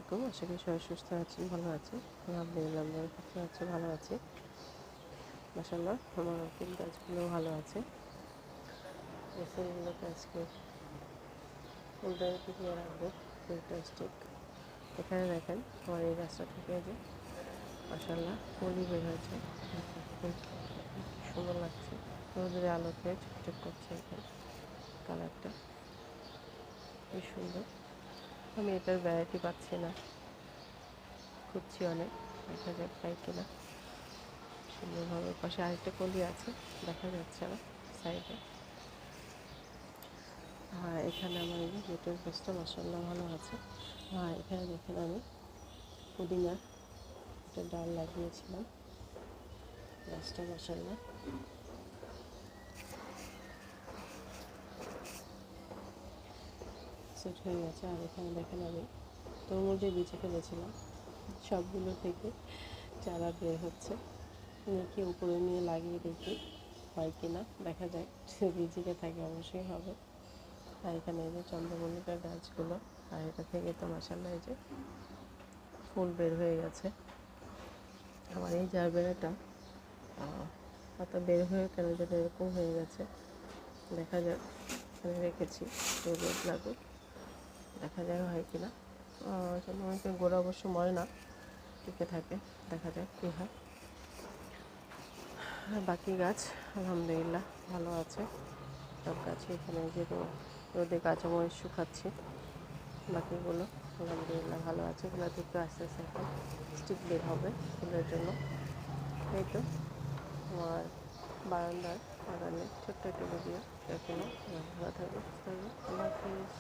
আলাইকুম। আশা করি সবাই সুস্থ আছেন, ভালো আছেন। আলহামদুলিল্লাহ আমরা সুস্থ আছি, ভালো আছি। মাশাআল্লাহ আমার ফুল গাছগুলো ভালো আছে। এই ফুলগুলোকে আজকে ফুলটা টিকিয়ে রাখবো, ফুলটাস্টিক। এখানে দেখেন আমার এই গাছটা থেকে যে মাশাআল্লাহ ফুলই বের হয়েছে। ফুল সুন্দর লাগছে, রোদের আলোতে ঝকঝক করছে। এখানে কালারটা খুব সুন্দর। আমি এটার ভ্যারাইটি পাচ্ছি না, খুঁজছি অনেক, দেখা যাক পাই কিনা। সুন্দরভাবে পাশে আরেকটা কলি আছে, দেখা যাচ্ছে না সাইডে। হ্যাঁ, এখানে আমার এই যে লেটুস গাছটা মাশাআল্লাহ ভালো আছে। হ্যাঁ, এখানে দেখেন আমি পুদিনার একটা ডাল লাগিয়েছিলাম, গাছটা মাশাআল্লাহ সেট হয়ে গেছে। আর এখানে দেখেন আমি তরমুজের বীজ ফেলেছিলাম, সবগুলো থেকে চারা বের হচ্ছে। নিয়ে উপরে নিয়ে লাগিয়ে দেখি হয় কি না, দেখা যায়। যদি জিরে থাকে অবশ্যই হবে। আর এখানে এই যে চন্দ্রমল্লিকার গাছগুলো, আর এটা থেকে তো মাশাআল্লাহ এই যে ফুল বের হয়ে গেছে। আমার এই জারবেরাটা পাতা বের হয়ে কেন যেন এরকম হয়ে গেছে, দেখা যাক। এখানে রেখেছি, রোদ লাগুক, দেখা যাক হয় কি না। চন্দ্রমল্লিকার গোড়া অবশ্য মরে না, টিকে থাকে, দেখা যাক কী হয়। আর বাকি গাছ আলহামদুলিল্লাহ ভালো আছে, সব গাছে। এখানে যে রোদে কাঁচামরিচ শুকাচ্ছি, বাকিগুলো আলহামদুলিল্লাহ ভালো আছে। এগুলো থেকে আস্তে আস্তে এখন স্টিক বের হবে ফুলের জন্য। এই তো আমার বারান্দার বাগানে ছোট্ট একটা ভিডিও। এখনও ভালো থাকবে, আল্লাহ হাফিজ।